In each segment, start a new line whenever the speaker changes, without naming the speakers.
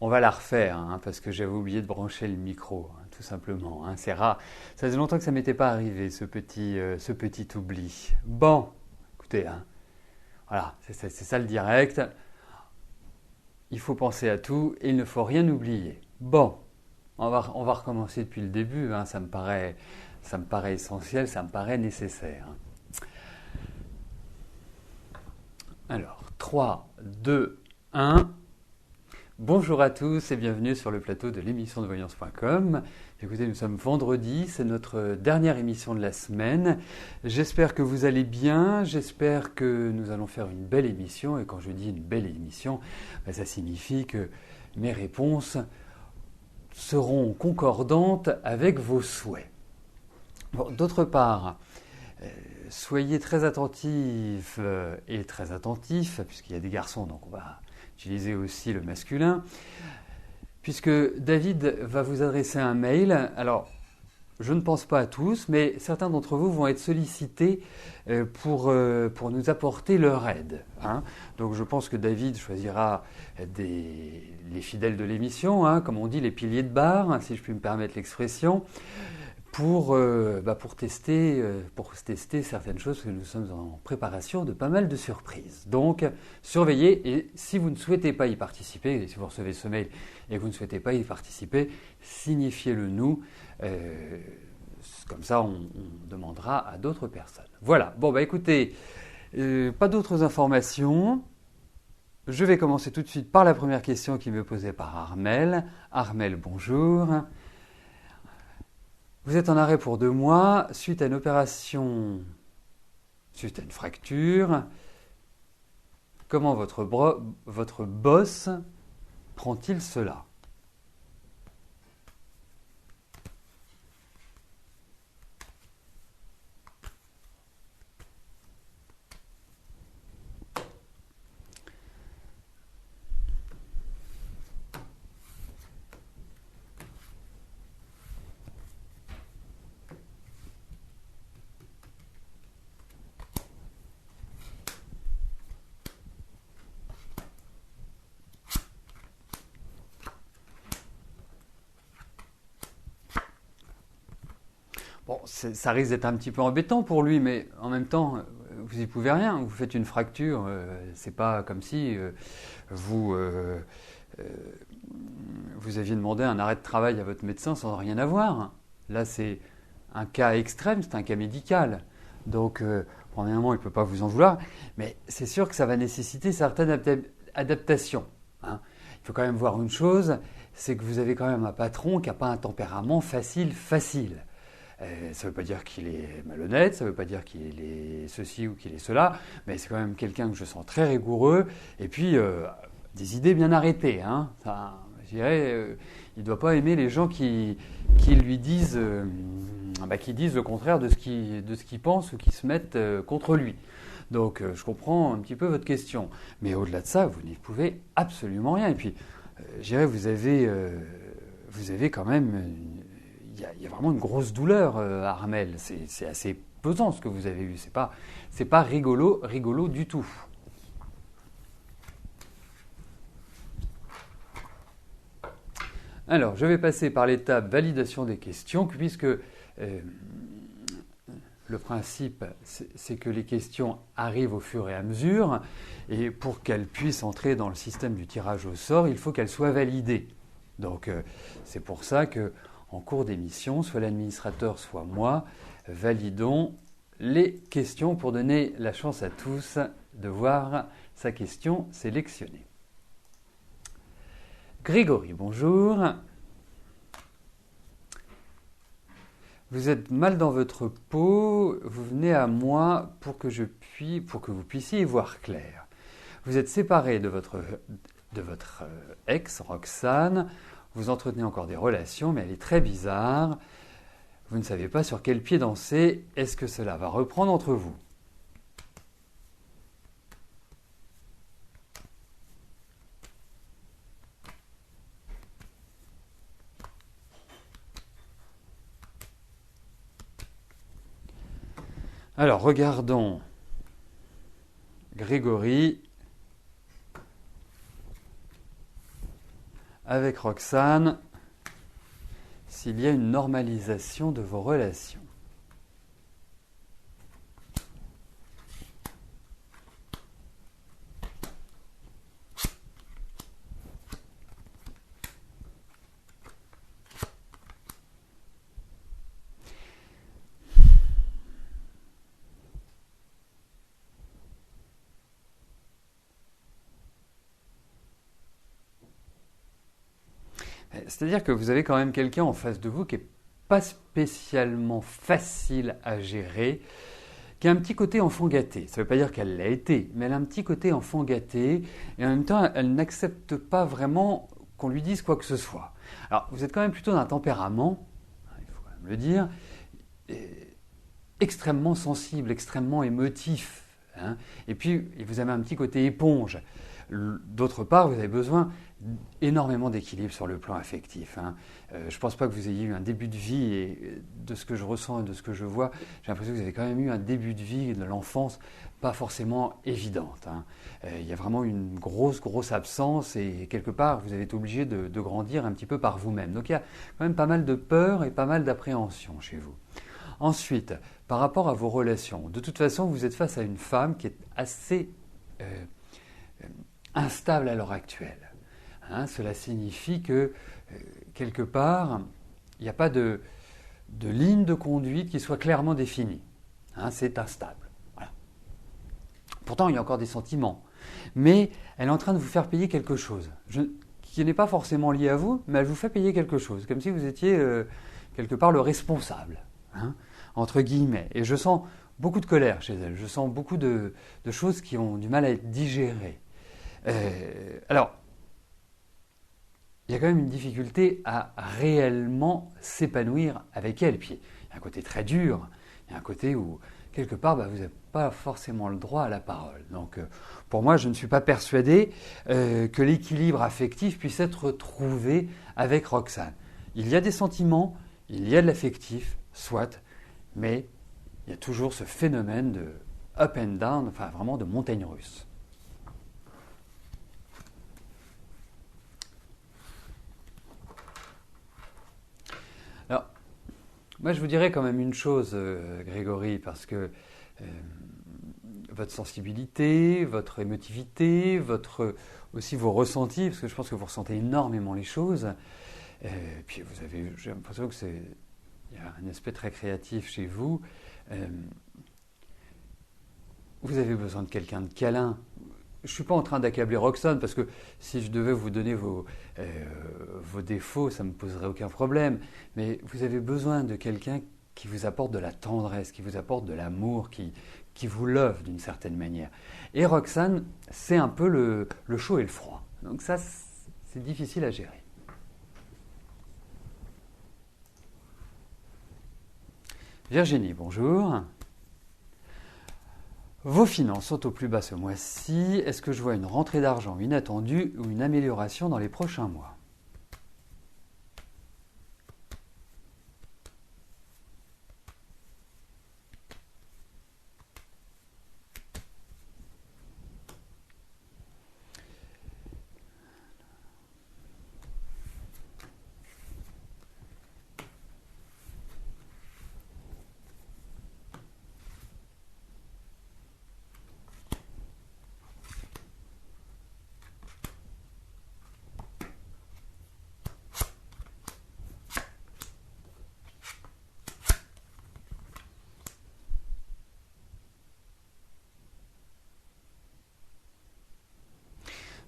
On va la refaire, hein, parce que j'avais oublié de brancher le micro, hein, tout simplement. Hein. C'est rare. Ça faisait longtemps que ça ne m'était pas arrivé, ce petit oubli. Bon, écoutez, hein, voilà, c'est ça le direct. Il faut penser à tout et il ne faut rien oublier. Bon, on va recommencer depuis le début. Hein, ça me paraît essentiel, ça me paraît nécessaire. Alors, 3, 2, 1. Bonjour à tous et bienvenue sur le plateau de l'émission de voyance.com. Écoutez, nous sommes vendredi, c'est notre dernière émission de la semaine. J'espère que vous allez bien, j'espère que nous allons faire une belle émission. Et quand je dis une belle émission, ça signifie que mes réponses seront concordantes avec vos souhaits. Bon, d'autre part, soyez très attentifs et très attentifs, puisqu'il y a des garçons, donc on va utiliser aussi le masculin, puisque David va vous adresser un mail. Alors, je ne pense pas à tous, mais certains d'entre vous vont être sollicités pour nous apporter leur aide. Hein. Donc, je pense que David choisira les fidèles de l'émission, hein, comme on dit, les piliers de bar, si je puis me permettre l'expression, pour tester certaines choses, parce que nous sommes en préparation de pas mal de surprises. Donc, surveillez, et si vous ne souhaitez pas y participer, et si vous recevez ce mail et que vous ne souhaitez pas y participer, signifiez-le nous, comme ça on demandera à d'autres personnes. Voilà, bon écoutez, pas d'autres informations. Je vais commencer tout de suite par la première question qui m'est posée par Armel. Armel, bonjour. Vous êtes en arrêt pour 2 mois suite à une opération, suite à une fracture. Comment votre boss prend-il cela ? Bon, ça risque d'être un petit peu embêtant pour lui, mais en même temps, vous n'y pouvez rien. Vous faites une fracture, c'est pas comme si vous aviez demandé un arrêt de travail à votre médecin sans rien avoir. Là, c'est un cas extrême, c'est un cas médical. Donc, premièrement, il ne peut pas vous en vouloir, mais c'est sûr que ça va nécessiter certaines adaptations. Hein. Il faut quand même voir une chose, c'est que vous avez quand même un patron qui n'a pas un tempérament facile. Ça ne veut pas dire qu'il est malhonnête, ça ne veut pas dire qu'il est ceci ou qu'il est cela, mais c'est quand même quelqu'un que je sens très rigoureux, et puis des idées bien arrêtées. Hein. Ça, je dirais, il ne doit pas aimer les gens qui lui disent, qui disent le contraire de ce qu'il pense ou qui se mettent contre lui. Donc je comprends un petit peu votre question, mais au-delà de ça, vous n'y pouvez absolument rien. Et puis, je dirais, vous avez quand même... Il y a vraiment une grosse douleur, Armel. C'est assez pesant ce que vous avez eu. C'est pas rigolo du tout. Alors, je vais passer par l'étape validation des questions, puisque le principe, c'est que les questions arrivent au fur et à mesure, et pour qu'elles puissent entrer dans le système du tirage au sort, il faut qu'elles soient validées. Donc, c'est pour ça que en cours d'émission, soit l'administrateur, soit moi, validons les questions pour donner la chance à tous de voir sa question sélectionnée. Grégory, bonjour. Vous êtes mal dans votre peau, vous venez à moi pour que vous puissiez y voir clair. Vous êtes séparé de votre ex, Roxane. Vous entretenez encore des relations, mais elle est très bizarre. Vous ne savez pas sur quel pied danser. Est-ce que cela va reprendre entre vous ? Alors, regardons Grégory. avec Roxane s'il y a une normalisation de vos relations. C'est-à-dire que vous avez quand même quelqu'un en face de vous qui n'est pas spécialement facile à gérer, qui a un petit côté enfant gâté. Ça ne veut pas dire qu'elle l'a été, mais elle a un petit côté enfant gâté, et en même temps, elle n'accepte pas vraiment qu'on lui dise quoi que ce soit. Alors, vous êtes quand même plutôt d'un tempérament, il faut quand même le dire, extrêmement sensible, extrêmement émotif. Et puis, vous avez un petit côté éponge. D'autre part, vous avez besoin énormément d'équilibre sur le plan affectif. Je ne pense pas que vous ayez eu un début de vie, et de ce que je ressens et de ce que je vois, j'ai l'impression que vous avez quand même eu un début de vie de l'enfance pas forcément évidente. Il y a vraiment une grosse absence, et quelque part, vous avez été obligé de grandir un petit peu par vous-même. Donc il y a quand même pas mal de peur et pas mal d'appréhension chez vous. Ensuite, par rapport à vos relations, de toute façon, vous êtes face à une femme qui est assez instable à l'heure actuelle. Cela signifie que, quelque part, il n'y a pas de ligne de conduite qui soit clairement définie. C'est instable. Voilà. Pourtant, il y a encore des sentiments. Mais elle est en train de vous faire payer quelque chose, qui n'est pas forcément lié à vous, mais elle vous fait payer quelque chose, comme si vous étiez quelque part le responsable, entre guillemets. Et je sens beaucoup de colère chez elle, je sens beaucoup de choses qui ont du mal à être digérées. Alors, il y a quand même une difficulté à réellement s'épanouir avec elle. Puis, il y a un côté très dur, il y a un côté où, quelque part, vous n'avez pas forcément le droit à la parole. Donc, pour moi, je ne suis pas persuadé que l'équilibre affectif puisse être trouvé avec Roxane. Il y a des sentiments, il y a de l'affectif, soit, mais il y a toujours ce phénomène de up and down, enfin vraiment de montagne russe. Alors, moi je vous dirais quand même une chose, Grégory, parce que votre sensibilité, votre émotivité, aussi vos ressentis, parce que je pense que vous ressentez énormément les choses, puis j'ai l'impression que il y a un aspect très créatif chez vous. Vous avez besoin de quelqu'un de câlin. Je ne suis pas en train d'accabler Roxane, parce que si je devais vous donner vos défauts, ça ne me poserait aucun problème. Mais vous avez besoin de quelqu'un qui vous apporte de la tendresse, qui vous apporte de l'amour, qui vous love d'une certaine manière. Et Roxane, c'est un peu le chaud et le froid. Donc ça, c'est difficile à gérer. Virginie, bonjour. Vos finances sont au plus bas ce mois-ci. Est-ce que je vois une rentrée d'argent inattendue ou une amélioration dans les prochains mois ?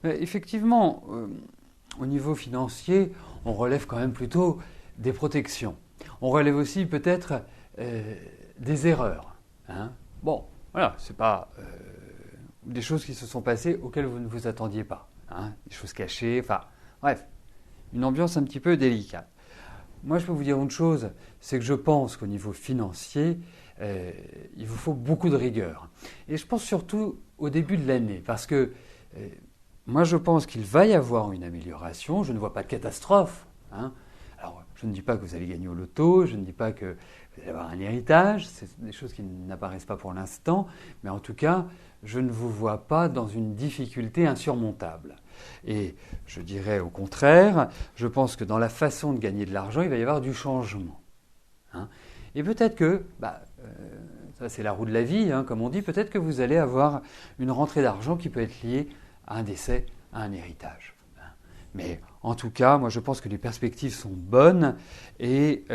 Effectivement, au niveau financier, on relève quand même plutôt des protections. On relève aussi peut-être des erreurs. Bon, voilà, c'est pas des choses qui se sont passées auxquelles vous ne vous attendiez pas. Des choses cachées, enfin, bref, une ambiance un petit peu délicate. Moi, je peux vous dire une chose, c'est que je pense qu'au niveau financier, il vous faut beaucoup de rigueur. Et je pense surtout au début de l'année, parce que moi, je pense qu'il va y avoir une amélioration. Je ne vois pas de catastrophe. Alors, Je ne dis pas que vous allez gagner au loto, je ne dis pas que vous allez avoir un héritage, c'est des choses qui n'apparaissent pas pour l'instant, mais en tout cas, je ne vous vois pas dans une difficulté insurmontable. Et je dirais au contraire, je pense que dans la façon de gagner de l'argent, il va y avoir du changement. Hein. Et peut-être que, ça c'est la roue de la vie, hein, comme on dit, peut-être que vous allez avoir une rentrée d'argent qui peut être liée à un décès, à un héritage. Mais en tout cas, moi je pense que les perspectives sont bonnes et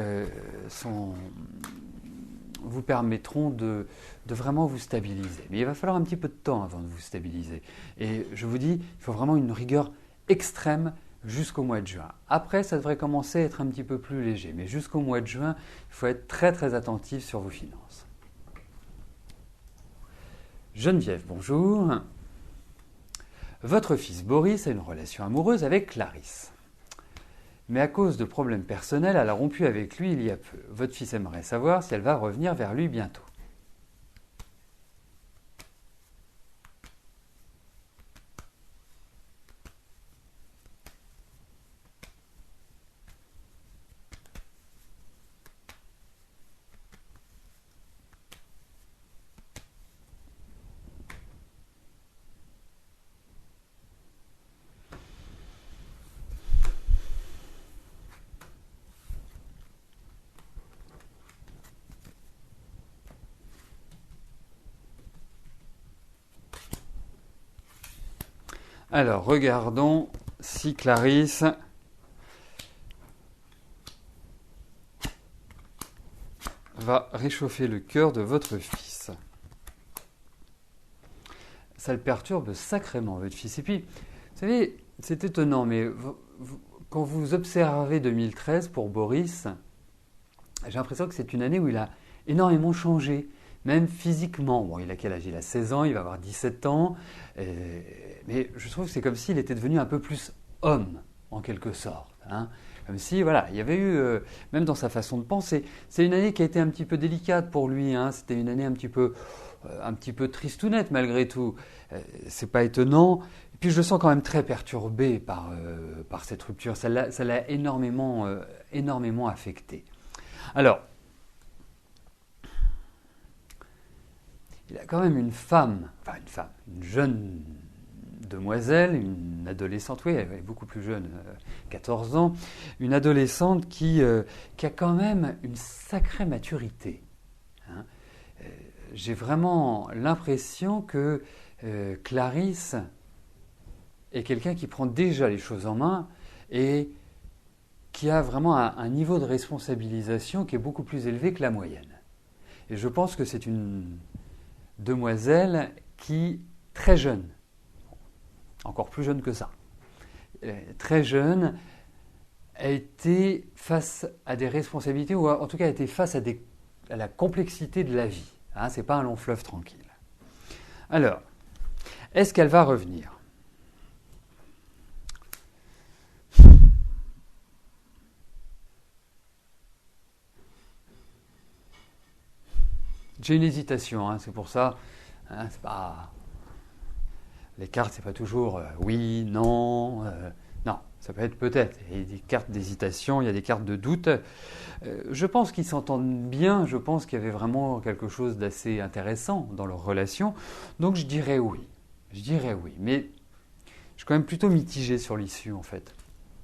vous permettront de vraiment vous stabiliser. Mais il va falloir un petit peu de temps avant de vous stabiliser. Et je vous dis, il faut vraiment une rigueur extrême jusqu'au mois de juin. Après, ça devrait commencer à être un petit peu plus léger. Mais jusqu'au mois de juin, il faut être très très attentif sur vos finances. Geneviève, bonjour. Votre fils Boris a une relation amoureuse avec Clarisse. Mais à cause de problèmes personnels, elle a rompu avec lui il y a peu. Votre fils aimerait savoir si elle va revenir vers lui bientôt. Alors, regardons si Clarisse va réchauffer le cœur de votre fils. Ça le perturbe sacrément, votre fils. Et puis, vous savez, c'est étonnant, mais quand vous observez 2013 pour Boris, j'ai l'impression que c'est une année où il a énormément changé, même physiquement. Bon, il a quel âge? Il a 16 ans, il va avoir 17 ans. Mais je trouve que c'est comme s'il était devenu un peu plus homme, en quelque sorte. Hein. Comme si, voilà, il y avait eu, même dans sa façon de penser, c'est une année qui a été un petit peu délicate pour lui. Hein. C'était une année un petit peu tristounette malgré tout. C'est pas étonnant. Et puis je le sens quand même très perturbé par cette rupture. Ça l'a énormément affecté. Alors, il a quand même une jeune demoiselle, une adolescente, oui, elle est beaucoup plus jeune, 14 ans, une adolescente qui a quand même une sacrée maturité. Hein. J'ai vraiment l'impression que Clarisse est quelqu'un qui prend déjà les choses en main et qui a vraiment un niveau de responsabilisation qui est beaucoup plus élevé que la moyenne. Et je pense que c'est une demoiselle qui, très jeune, encore plus jeune que ça, très jeune, a été face à des responsabilités, ou en tout cas a été face à la complexité de la vie. Hein, ce n'est pas un long fleuve tranquille. Alors, est-ce qu'elle va revenir ? J'ai une hésitation, hein, c'est pour ça. Hein, c'est pas... Les cartes, c'est pas toujours oui, non. Non, ça peut être peut-être. Il y a des cartes d'hésitation, il y a des cartes de doute. Je pense qu'ils s'entendent bien. Je pense qu'il y avait vraiment quelque chose d'assez intéressant dans leur relation. Donc je dirais oui. Je dirais oui. Mais je suis quand même plutôt mitigé sur l'issue en fait.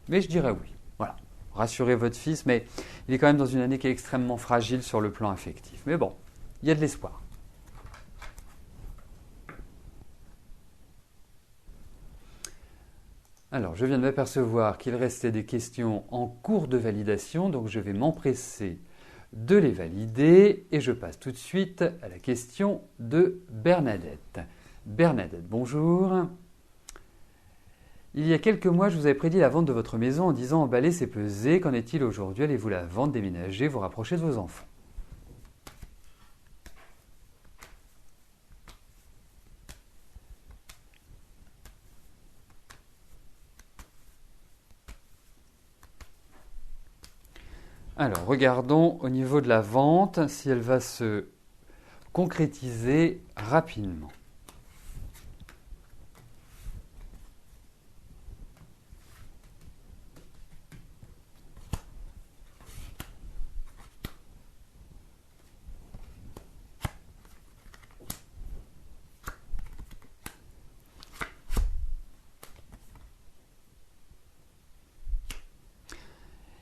Mais je dirais oui. Voilà. Rassurez votre fils, mais il est quand même dans une année qui est extrêmement fragile sur le plan affectif. Mais bon, il y a de l'espoir. Alors, je viens de m'apercevoir qu'il restait des questions en cours de validation, donc je vais m'empresser de les valider et je passe tout de suite à la question de Bernadette. Bernadette, bonjour. Il y a quelques mois, je vous avais prédit la vente de votre maison en disant emballer c'est peser. Qu'en est-il aujourd'hui? Allez-vous la vendre, déménager, vous rapprocher de vos enfants? Alors, regardons au niveau de la vente si elle va se concrétiser rapidement.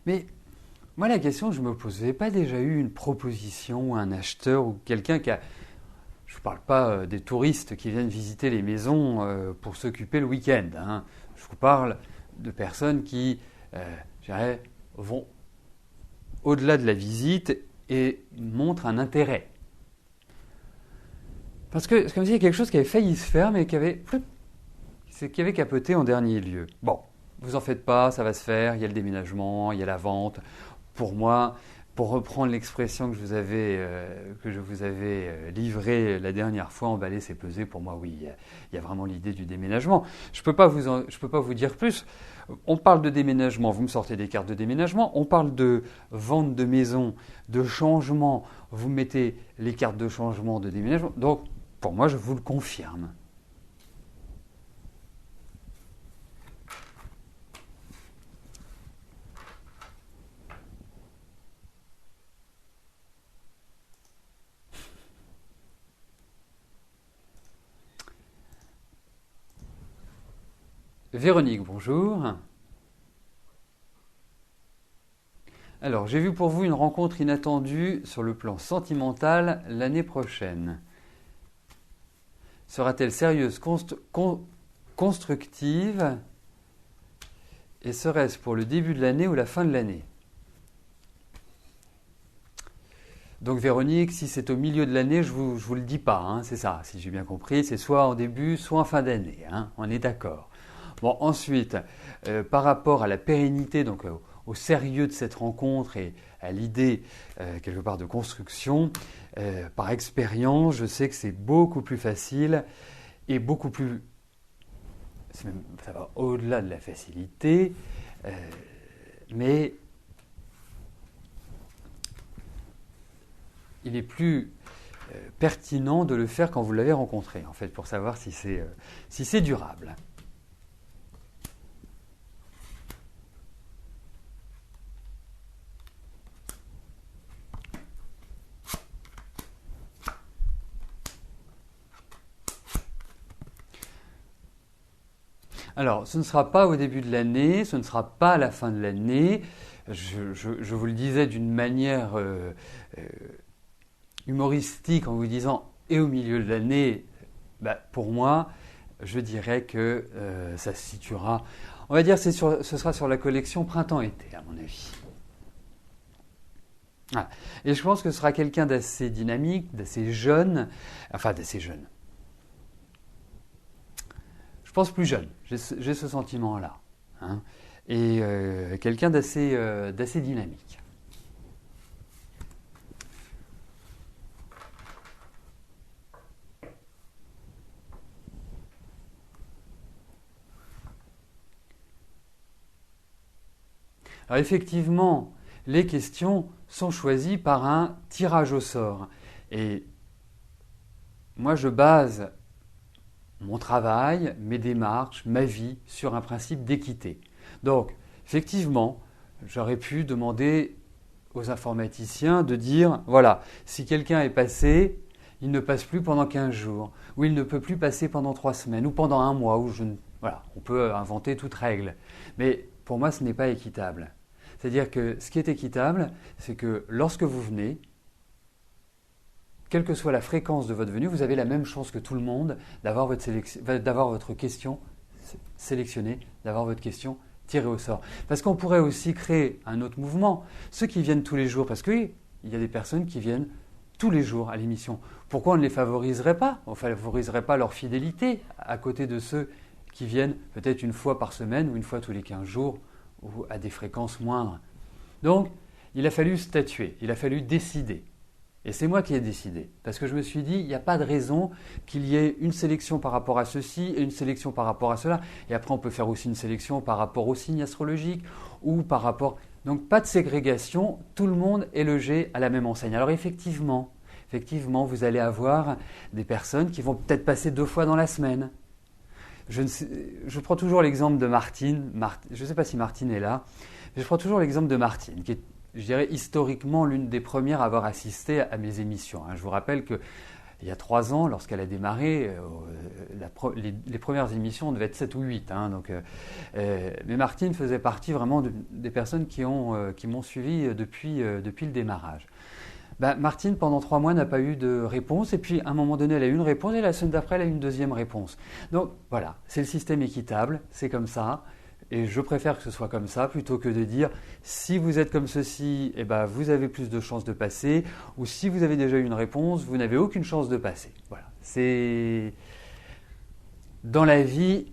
Mais moi, la question que je me pose, vous n'avez pas déjà eu une proposition ou un acheteur ou quelqu'un qui a... Je ne parle pas des touristes qui viennent visiter les maisons pour s'occuper le week-end. Hein. Je vous parle de personnes qui, je dirais, vont au-delà de la visite et montrent un intérêt. Parce que c'est comme s'il y avait quelque chose qui avait failli se faire, mais qui avait capoté en dernier lieu. Bon, vous en faites pas, ça va se faire, il y a le déménagement, il y a la vente. Pour moi, pour reprendre l'expression que je vous avais livrée la dernière fois, emballer c'est peser, pour moi, oui, il y a vraiment l'idée du déménagement. Je peux pas vous dire plus. On parle de déménagement, vous me sortez des cartes de déménagement. On parle de vente de maison, de changement, vous mettez les cartes de changement, de déménagement. Donc, pour moi, je vous le confirme. Véronique, bonjour. Alors, j'ai vu pour vous une rencontre inattendue sur le plan sentimental l'année prochaine. Sera-t-elle sérieuse, constructive et serait-ce pour le début de l'année ou la fin de l'année? Donc Véronique, si c'est au milieu de l'année, je vous le dis pas, hein, c'est ça, si j'ai bien compris, c'est soit en début, soit en fin d'année, hein, on est d'accord. Bon, ensuite, par rapport à la pérennité, donc au sérieux de cette rencontre et à l'idée, quelque part, de construction, par expérience, je sais que c'est beaucoup plus facile et beaucoup plus... ça va au-delà de la facilité, mais il est plus pertinent de le faire quand vous l'avez rencontré, en fait, pour savoir si c'est durable. Alors, ce ne sera pas au début de l'année, ce ne sera pas à la fin de l'année. Je vous le disais d'une manière humoristique en vous disant et au milieu de l'année, pour moi, je dirais que ça se situera, on va dire ce sera sur la collection printemps-été à mon avis. Voilà. Et je pense que ce sera quelqu'un d'assez dynamique, d'assez jeune, enfin d'assez jeune. Je pense plus jeune, j'ai ce sentiment-là. Hein, et quelqu'un d'assez dynamique. Alors effectivement, les questions sont choisies par un tirage au sort. Et moi, je base mon travail, mes démarches, ma vie sur un principe d'équité. Donc, effectivement, j'aurais pu demander aux informaticiens de dire, voilà, si quelqu'un est passé, il ne passe plus pendant 15 jours, ou il ne peut plus passer pendant 3 semaines, ou pendant un mois, voilà, on peut inventer toute règle. Mais pour moi, ce n'est pas équitable. C'est-à-dire que ce qui est équitable, c'est que lorsque vous venez, quelle que soit la fréquence de votre venue, vous avez la même chance que tout le monde d'avoir votre question sélectionnée, d'avoir votre question tirée au sort. Parce qu'on pourrait aussi créer un autre mouvement. Ceux qui viennent tous les jours, parce que oui, il y a des personnes qui viennent tous les jours à l'émission. Pourquoi on ne les favoriserait pas? On ne favoriserait pas leur fidélité à côté de ceux qui viennent peut-être une fois par semaine ou une fois tous les 15 jours ou à des fréquences moindres. Donc, il a fallu statuer, il a fallu décider. Et c'est moi qui ai décidé, parce que je me suis dit, il n'y a pas de raison qu'il y ait une sélection par rapport à ceci et une sélection par rapport à cela. Et après, on peut faire aussi une sélection par rapport au signe astrologique ou par rapport... Donc, pas de ségrégation, tout le monde est logé à la même enseigne. Alors effectivement, vous allez avoir des personnes qui vont peut-être passer 2 fois dans la semaine. Je prends toujours l'exemple de Martine. Je ne sais pas si Martine est là, mais je prends toujours l'exemple de Martine, qui est, je dirais, historiquement l'une des premières à avoir assisté à mes émissions. Je vous rappelle qu'il y a 3 ans, lorsqu'elle a démarré, les premières émissions devaient être 7 ou 8. Hein, mais Martine faisait partie vraiment des personnes qui m'ont suivi depuis le démarrage. Martine, pendant 3 mois, n'a pas eu de réponse. Et puis, à un moment donné, elle a eu une réponse. Et la semaine d'après, elle a eu une deuxième réponse. Donc, voilà, c'est le système équitable. C'est comme ça. Et je préfère que ce soit comme ça plutôt que de dire si vous êtes comme ceci, vous avez plus de chances de passer. Ou si vous avez déjà eu une réponse, vous n'avez aucune chance de passer. Voilà. C'est... Dans la vie,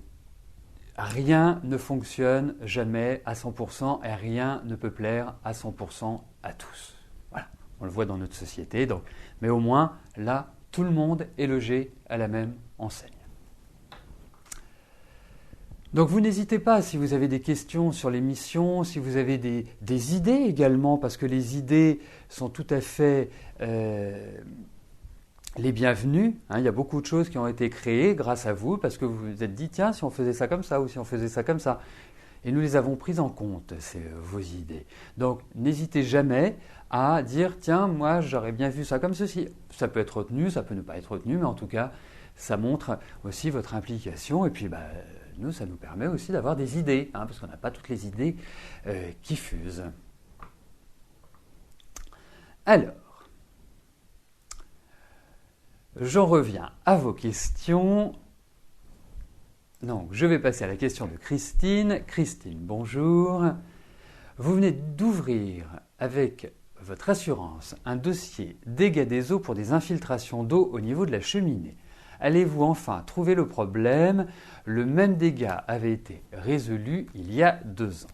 rien ne fonctionne jamais à 100% et rien ne peut plaire à 100% à tous. Voilà. On le voit dans notre société. Donc, mais au moins, là, tout le monde est logé à la même enseigne. Donc vous n'hésitez pas si vous avez des questions sur l'émission, si vous avez des idées également, parce que les idées sont tout à fait les bienvenues. Hein. Il y a beaucoup de choses qui ont été créées grâce à vous, parce que vous vous êtes dit, tiens, si on faisait ça comme ça, ou si on faisait ça comme ça. Et nous les avons prises en compte, vos idées. Donc n'hésitez jamais à dire, tiens, moi j'aurais bien vu ça comme ceci. Ça peut être retenu, ça peut ne pas être retenu, mais en tout cas, ça montre aussi votre implication. Et puis, nous, ça nous permet aussi d'avoir des idées, hein, parce qu'on n'a pas toutes les idées qui fusent. Alors, j'en reviens à vos questions. Donc, je vais passer à la question de Christine. Christine, bonjour. Vous venez d'ouvrir avec votre assurance un dossier dégâts des eaux pour des infiltrations d'eau au niveau de la cheminée. Allez-vous enfin trouver le problème? Le même dégât avait été résolu il y a 2 ans.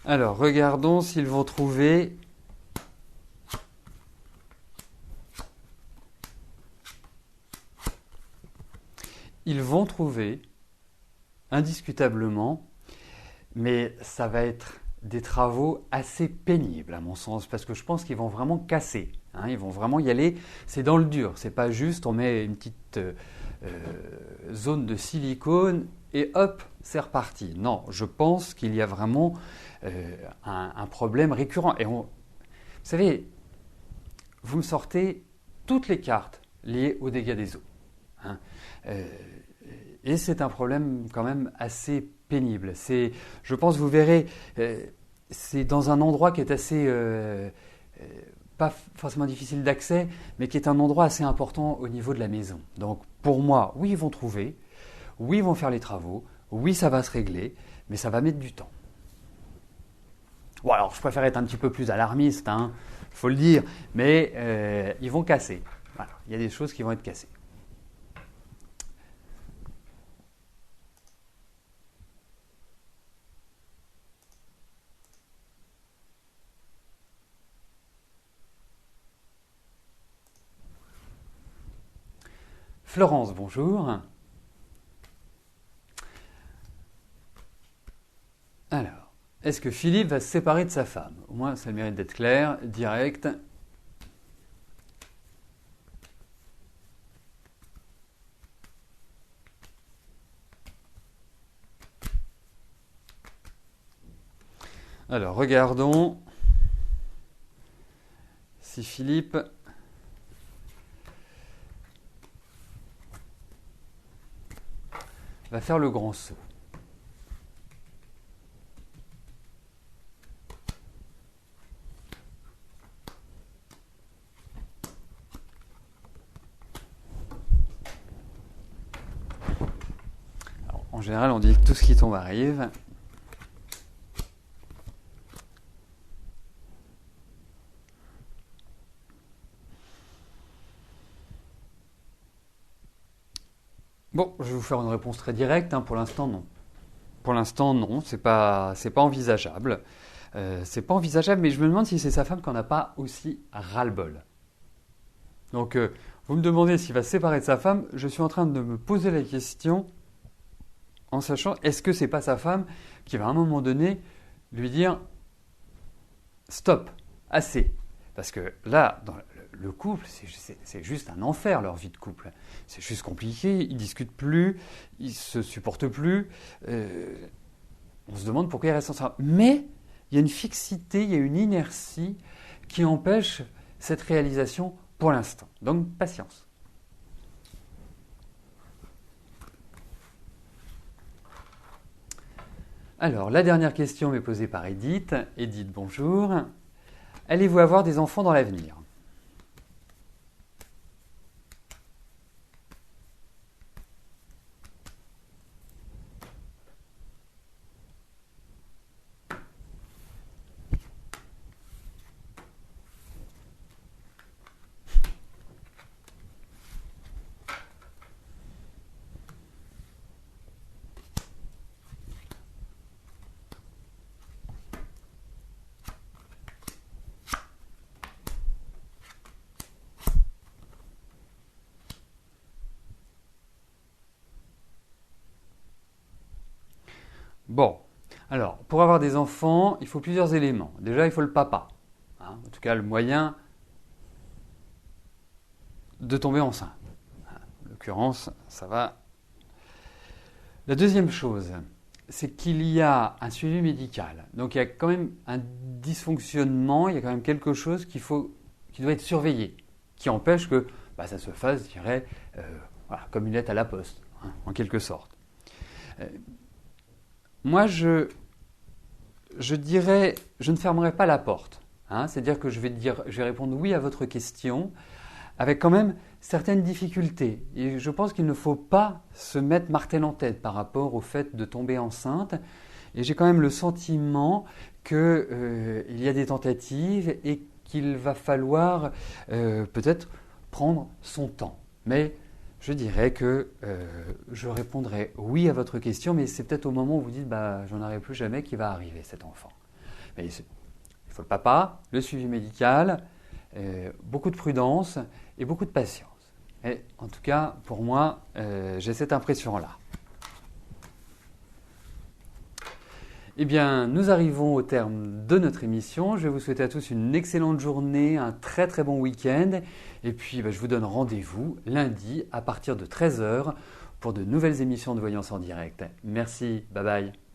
Alors, regardons s'ils vont trouver. Ils vont trouver, indiscutablement, mais ça va être des travaux assez pénibles à mon sens, parce que je pense qu'ils vont vraiment casser. Hein, ils vont vraiment y aller. C'est dans le dur, c'est pas juste on met une petite zone de silicone et hop, c'est reparti. Non, je pense qu'il y a vraiment un problème récurrent. Et vous savez, vous me sortez toutes les cartes liées aux dégâts des eaux. Hein. Et c'est un problème quand même assez pénible. Je pense, vous verrez, c'est dans un endroit qui est assez, pas forcément difficile d'accès, mais qui est un endroit assez important au niveau de la maison. Donc pour moi, oui, ils vont trouver, oui, ils vont faire les travaux, oui, ça va se régler, mais ça va mettre du temps. Bon, alors je préfère être un petit peu plus alarmiste, hein, faut le dire, mais ils vont casser. Voilà, il y a des choses qui vont être cassées. Florence, bonjour. Alors, est-ce que Philippe va se séparer de sa femme? Au moins, ça mérite d'être clair, direct. Alors, regardons si Philippe va faire le grand saut. Alors, en général, on dit que tout ce qui tombe arrive. Bon, je vais vous faire une réponse très directe. Hein. Pour l'instant, non. Pour l'instant, non. C'est pas envisageable. C'est pas envisageable, mais je me demande si c'est sa femme qui n'en a pas aussi ras-le-bol. Donc, vous me demandez s'il va se séparer de sa femme. Je suis en train de me poser la question en sachant, est-ce que c'est pas sa femme qui va à un moment donné lui dire stop, assez. Parce que là, dans le couple, c'est juste un enfer leur vie de couple. C'est juste compliqué, ils discutent plus, ils se supportent plus. On se demande pourquoi ils restent ensemble. Mais il y a une fixité, il y a une inertie qui empêche cette réalisation pour l'instant. Donc patience. Alors, la dernière question m'est posée par Edith. Edith, bonjour. Allez-vous avoir des enfants dans l'avenir ? Bon, alors, pour avoir des enfants, il faut plusieurs éléments. Déjà, il faut le papa. En tout cas, le moyen de tomber enceinte. En l'occurrence, ça va. La deuxième chose, c'est qu'il y a un suivi médical. Donc, il y a quand même un dysfonctionnement, il y a quand même quelque chose qui doit être surveillé, qui empêche que ça se fasse, je dirais, comme une lettre à la poste, en quelque sorte. Moi, je dirais, je ne fermerai pas la porte. C'est-à-dire que je vais répondre oui à votre question, avec quand même certaines difficultés. Et je pense qu'il ne faut pas se mettre martel en tête par rapport au fait de tomber enceinte. Et j'ai quand même le sentiment qu'il y a des tentatives et qu'il va falloir peut-être prendre son temps. Mais je dirais que je répondrai oui à votre question, mais c'est peut-être au moment où vous dites j'en aurai plus jamais qui va arriver cet enfant. Mais il faut le papa, le suivi médical, beaucoup de prudence et beaucoup de patience. Et en tout cas, pour moi, j'ai cette impression-là. Eh bien, nous arrivons au terme de notre émission. Je vais vous souhaiter à tous une excellente journée, un très très bon week-end. Et puis, je vous donne rendez-vous lundi à partir de 13h pour de nouvelles émissions de Voyance en direct. Merci, bye bye.